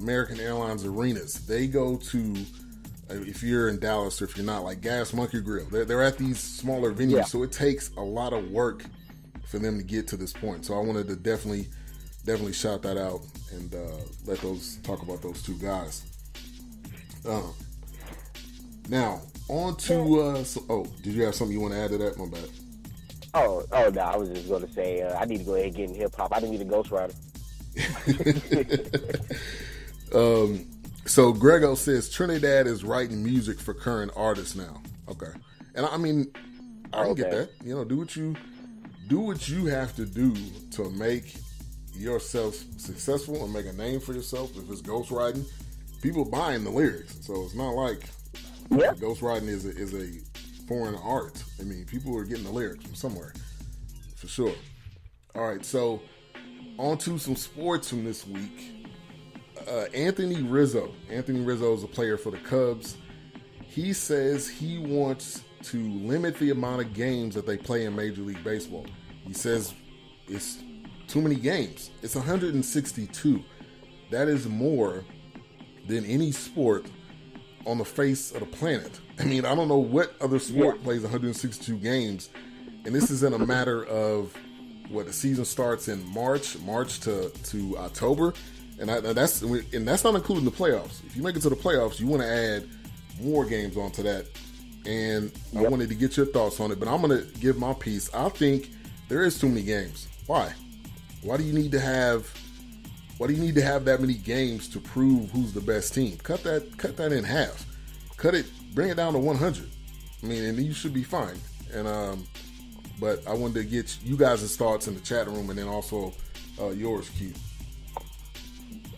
American Airlines arenas. They go to, if you're in Dallas or if you're not, like Gas Monkey Grill. They're at these smaller venues, so it takes a lot of work for them to get to this point. So I wanted to definitely shout that out and talk about those two guys. Now on to did you have something you want to add to that? My bad. Oh no, I was just going to say I need to go ahead and get in hip hop. I didn't need a ghostwriter. So Grego says Trinidad is writing music for current artists now. Okay, and I mean I can get that. You know, do what you have to do to make yourself successful and make a name for yourself. If it's ghostwriting, people buying the lyrics, so it's not like ghostwriting is a foreign art. I mean, people are getting the lyrics from somewhere, for sure. All right, so on to some sports from this week. Anthony Rizzo is a player for the Cubs. He says he wants to limit the amount of games that they play in Major League Baseball. He says it's too many games. It's 162. That is more than any sport on the face of the planet. I mean, I don't know what other sport plays 162 games, and this is in a matter of the season starts in March to October, and that's not including the playoffs. If you make it to the playoffs, you want to add more games onto that, and I wanted to get your thoughts on it. But I'm going to give my piece. I think there is too many games. Why? Why do you need to have that many games to prove who's the best team? Cut that in half. Bring it down to 100. I mean, and you should be fine. And but I wanted to get you guys' thoughts in the chat room, and then also yours, Q.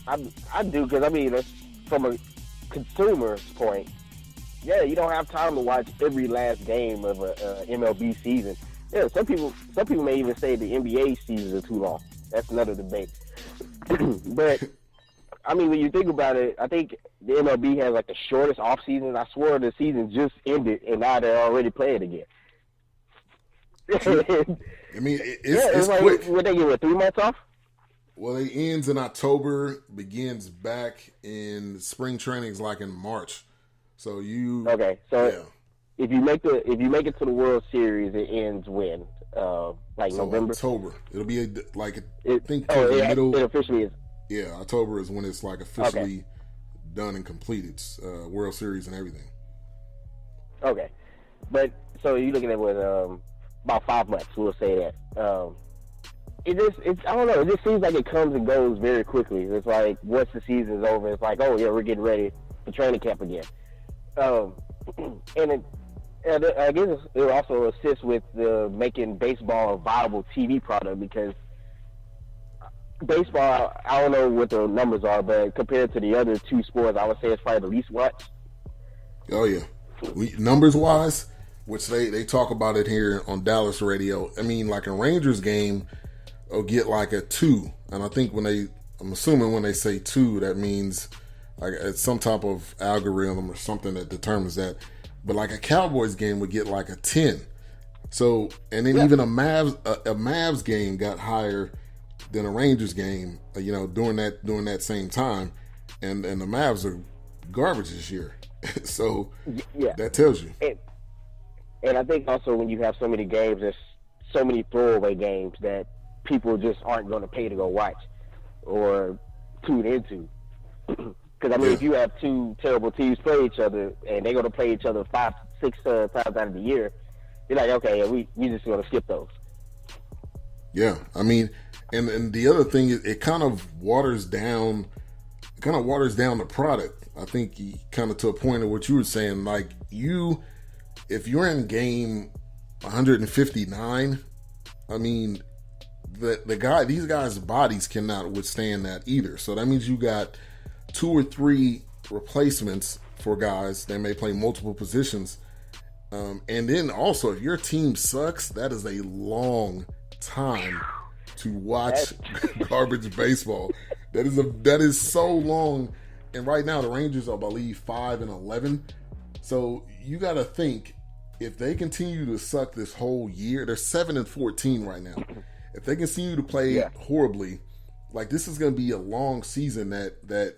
I do, because I mean, from a consumer's point, you don't have time to watch every last game of a MLB season. Yeah, some people may even say the NBA seasons are too long. That's another debate. But I mean, when you think about it, I think the MLB has like the shortest off season. I swear the season just ended, and now they're already playing again. I mean, it's like, quick. What they get, 3 months off? Well, it ends in October, begins back in spring trainings like in March. So if you make it to the World Series, it ends when? November? October. It'll be It officially is. Yeah, October is when it's like officially done and completed. It's World Series and everything. Okay. But so you're looking at about 5 months, we'll say that. I don't know, it just seems like it comes and goes very quickly. It's like once the season's over, it's like, we're getting ready for training camp again. And I guess it will also assist with making baseball a viable TV product, because baseball, I don't know what the numbers are, but compared to the other two sports, I would say it's probably the least watched. Oh, yeah. Numbers-wise, which they talk about it here on Dallas radio, I mean, like a Rangers game will get like a 2. And I think I'm assuming when they say 2, that means like it's some type of algorithm or something that determines that. But like a Cowboys game would get like a 10. So, and then even a Mavs game got higher than a Rangers game, during that same time. And the Mavs are garbage this year. So that tells you. And I think also when you have so many games, there's so many throwaway games that people just aren't going to pay to go watch or tune into. Because, I mean, if you have two terrible teams play each other and they're going to play each other 5-6 times out of the year, you're like, okay, we just going to skip those. Yeah, I mean, and the other thing is it kind of waters down the product. I think kind of to a point of what you were saying, like if you're in game 159, I mean, these guys' bodies cannot withstand that either. So that means you got 2 or 3 replacements for guys that may play multiple positions. And then also, if your team sucks, that is a long time to watch garbage baseball. That is so long. And right now, the Rangers are, I believe, 5-11. So you got to think, if they continue to suck this whole year, they're 7-14 right now. If they continue to play horribly, like this is going to be a long season that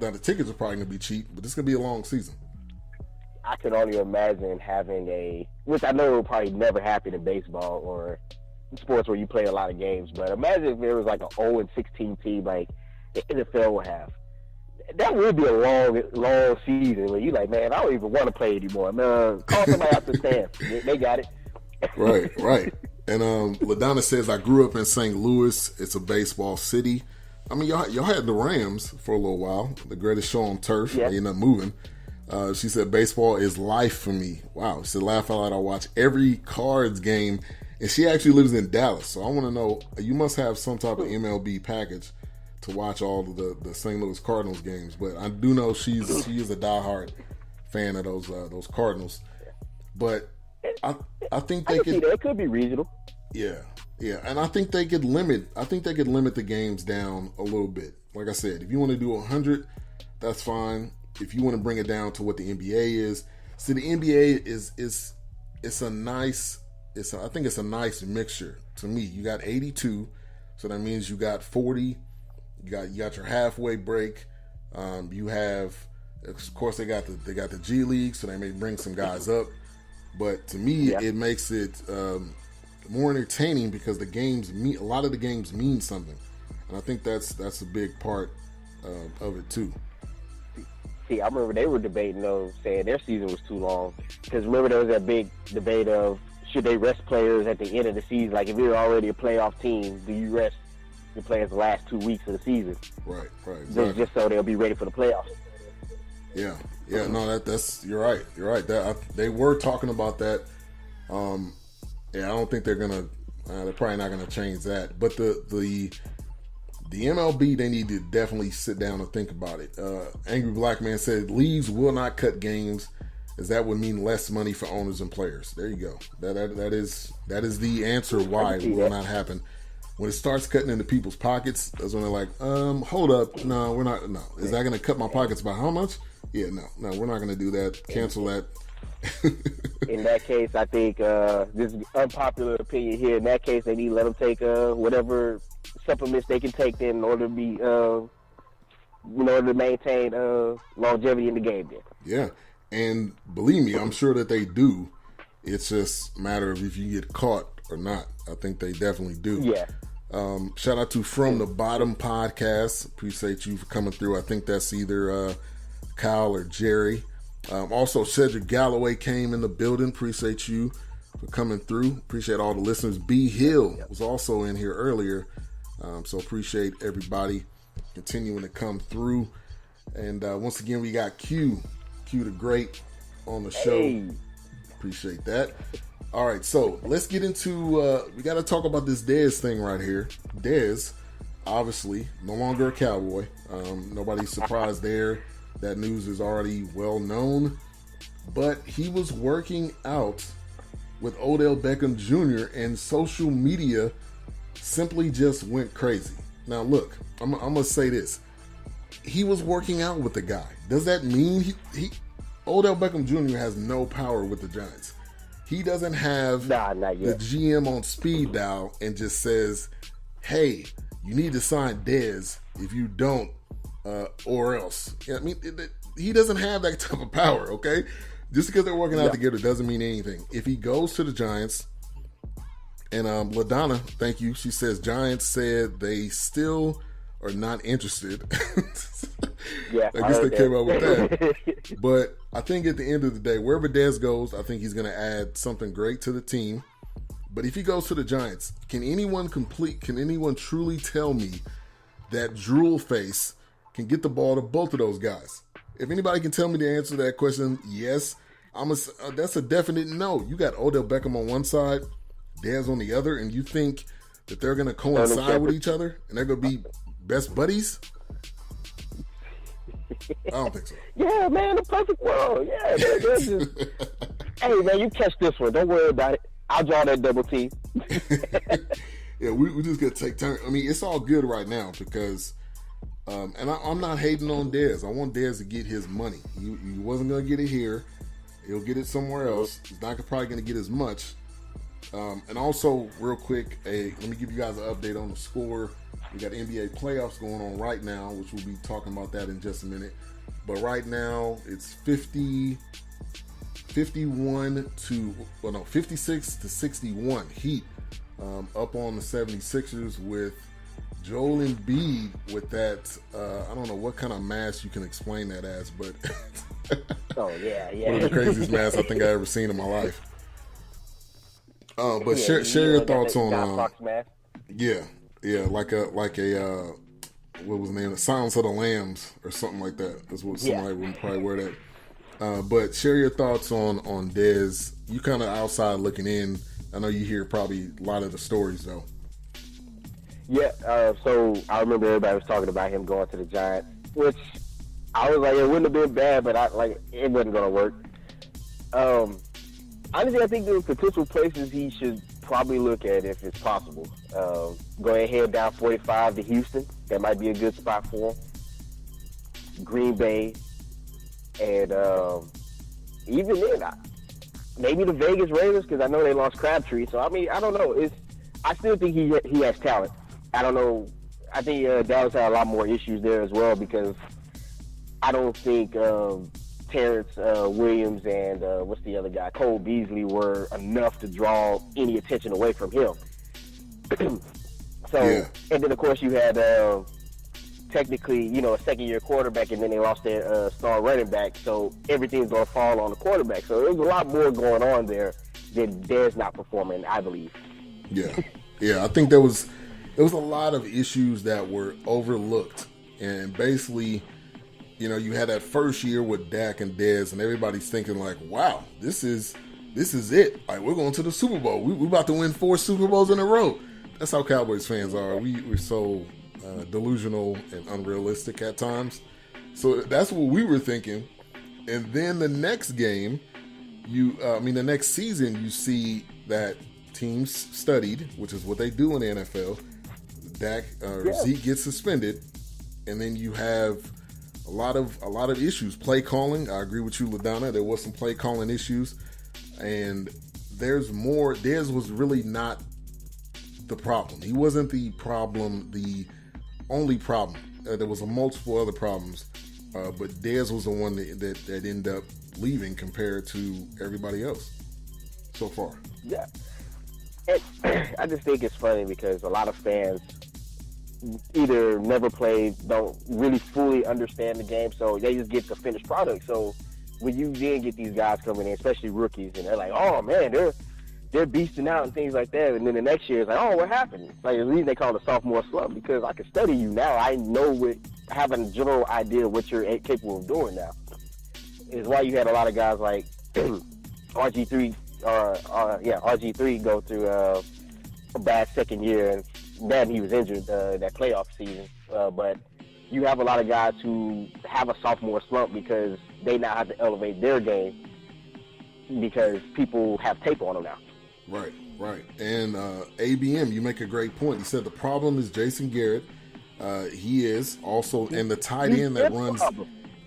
Now the tickets are probably gonna be cheap, but it's gonna be a long season. I could only imagine having which I know will probably never happen in baseball or sports where you play a lot of games, but imagine if there was like an 0-16 team like the NFL would have. That would be a long season where you like, man, I don't even want to play anymore. Man, call somebody out the stands. They got it. Right. And LaDonna says, I grew up in St. Louis. It's a baseball city. I mean, y'all had the Rams for a little while, the greatest show on turf. Yeah. They ended up moving. She said, baseball is life for me. Wow. She said, laugh out loud. I watch every Cards game. And she actually lives in Dallas. So I want to know, you must have some type of MLB package to watch all of the St. Louis Cardinals games. But I do know she is a diehard fan of those Cardinals. But I think they could. It could be regional. Yeah, and I think they could limit. I think they could limit the games down a little bit. Like I said, if you want to do 100, that's fine. If you want to bring it down to what the NBA is, see, the NBA it's a nice. I think it's a nice mixture to me. You got 82, so that means you got 40. You got your halfway break. You have, of course, they got the G League, so they may bring some guys up. But to me, it makes it more entertaining because a lot of the games mean something, and I think that's a big part of it too. See, I remember they were debating though, saying their season was too long. Because remember there was that big debate of should they rest players at the end of the season? Like if you're already a playoff team, do you rest your players the last 2 weeks of the season? Right, exactly. Just so they'll be ready for the playoffs. Yeah. No, that's you're right. They were talking about that. I don't think they're gonna. They're probably not gonna change that. But the MLB, they need to definitely sit down and think about it. Angry Black Man said leagues will not cut games, as that would mean less money for owners and players. There you go. That is the answer why it will not happen. When it starts cutting into people's pockets, that's when they're like, hold up, no, we're not. No, is that going to cut my pockets by how much? Yeah, no, we're not going to do that. Cancel that. In that case, I think this is unpopular opinion here. In that case, they need to let them take whatever supplements they can take in order to be, in order to maintain longevity in the game. Then. Yeah, and believe me, I'm sure that they do. It's just a matter of if you get caught or not. I think they definitely do. Yeah. Shout out to From the Bottom podcast. Appreciate you for coming through. I think that's either Kyle or Jerry. Also, Cedric Galloway came in the building. Appreciate you for coming through. Appreciate all the listeners. B. Hill was also in here earlier. So appreciate everybody continuing to come through. And once again, we got Q the Great on the show. Hey. Appreciate that. All right, so let's get into, we got to talk about this Dez thing right here. Dez, obviously, no longer a Cowboy. Nobody's surprised there. That news is already well known. But he was working out with Odell Beckham Jr. and social media simply just went crazy. Now, look, I'm going to say this. He was working out with the guy. Does that mean Odell Beckham Jr. has no power with the Giants? He doesn't have the GM on speed dial and just says, hey, you need to sign Dez. If you don't, or else. I mean, he doesn't have that type of power, okay? Just because they're working out together doesn't mean anything. If he goes to the Giants, and LaDonna, thank you, she says Giants said they still are not interested. Yeah, I guess they came up with that. But I think at the end of the day, wherever Dez goes, I think he's going to add something great to the team. But if he goes to the Giants, can anyone truly tell me that Drool Face can get the ball to both of those guys? If anybody can tell me the answer to that question, yes. That's a definite no. You got Odell Beckham on one side, Dez on the other, and you think that they're going to coincide with each other and they're going to be best buddies? I don't think so. Yeah, man, the perfect world. Yeah, they're just... Hey, man, you catch this one. Don't worry about it. I'll draw that double T. Yeah, we just got to take turns. I mean, it's all good right now because, and I'm not hating on Dez. I want Dez to get his money. He wasn't going to get it here. He'll get it somewhere else. He's not probably going to get as much. And also, real quick, let me give you guys an update on the score. We got NBA playoffs going on right now, which we'll be talking about that in just a minute. But right now, it's 56 to 61 Heat up on the 76ers with Joel Embiid with that, I don't know what kind of mask you can explain that as, but oh, yeah. One of the craziest masks I think I ever seen in my life. But share your thoughts on like a what was the name? The Silence of the Lambs or something like that. That's what somebody would probably wear that. But share your thoughts on Dez. You kind of outside looking in. I know you hear probably a lot of the stories though. Yeah, so I remember everybody was talking about him going to the Giants, which I was like, it wouldn't have been bad, but it wasn't going to work. Honestly, I think there's potential places he should probably look at if it's possible. Go ahead down 45 to Houston. That might be a good spot for him. Green Bay. And even then, maybe the Vegas Raiders, because I know they lost Crabtree. So, I mean, I don't know. I still think he has talent. I don't know. I think Dallas had a lot more issues there as well because I don't think Terrence Williams and what's the other guy, Cole Beasley, were enough to draw any attention away from him. And then of course you had technically, a second-year quarterback, and then they lost their star running back, so everything's going to fall on the quarterback. So there's a lot more going on there than Dez not performing, I believe. Yeah, I think there was a lot of issues that were overlooked, and basically, you had that first year with Dak and Dez, and everybody's thinking like, "Wow, this is it. Like we're going to the Super Bowl. We're about to win 4 Super Bowls in a row." That's how Cowboys fans are. We're so delusional and unrealistic at times. So that's what we were thinking. And then the next game, the next season, you see that teams studied, which is what they do in the NFL. Zeke gets suspended, and then you have a lot of issues. Play calling, I agree with you, LaDonna. There was some play calling issues, and there's more. Dez was really not the problem. He wasn't the problem, the only problem. There was multiple other problems, but Dez was the one that ended up leaving compared to everybody else so far. Yeah. And I just think it's funny because a lot of fans either never played, don't really fully understand the game, so they just get the finished product. So when you then get these guys coming in, especially rookies, and they're like, "Oh man, they're beasting out and things like that," and then the next year it's like, "Oh, what happened?" Like the reason they call it a sophomore slump because I can study you now. I know having a general idea of what you're capable of doing now. Is why you had a lot of guys like RG3 go through a bad second year, and then he was injured that playoff season. But you have a lot of guys who have a sophomore slump because they now have to elevate their game because people have tape on them now. Right. And ABM, you make a great point. He said the problem is Jason Garrett. He is also, and the tight end that runs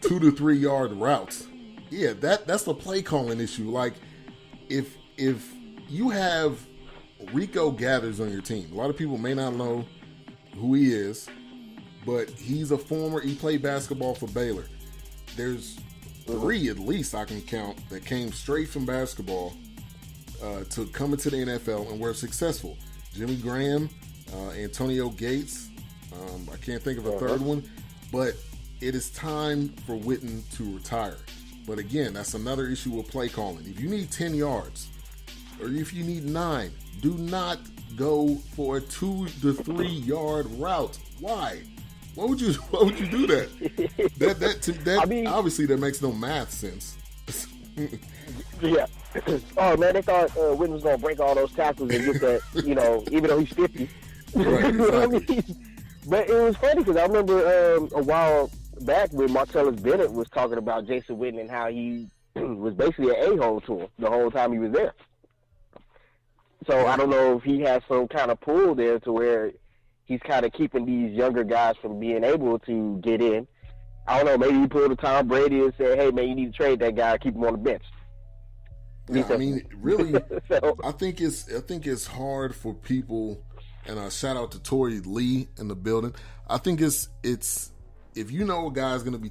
2 to 3 yard routes. Yeah, that's the play calling issue. Like, if you have Rico Gathers on your team, a lot of people may not know who he is, but he played basketball for Baylor. There's 3 at least I can count that came straight from basketball to come into the NFL and were successful. Jimmy Graham, Antonio Gates, I can't think of a third one, but it is time for Witten to retire. But again, that's another issue with play calling. If you need 10 yards or if you need 9, do not go for a 2 to 3 yard route. Why? Why would you do that? Obviously that makes no math sense. Yeah. Oh man, they thought Witten was gonna break all those tackles and get that, even though he's 50. Right, exactly. But it was funny because I remember a while back when Martellus Bennett was talking about Jason Witten and how he was basically an a-hole to him the whole time he was there. So I don't know if he has some kind of pull there to where he's kind of keeping these younger guys from being able to get in. I don't know, maybe he pulled a Tom Brady and said, "Hey man, you need to trade that guy, keep him on the bench." Yeah, I mean, really, I think it's hard for people And shout out to Tori Lee in the building. I think it's if you know a guy's going to be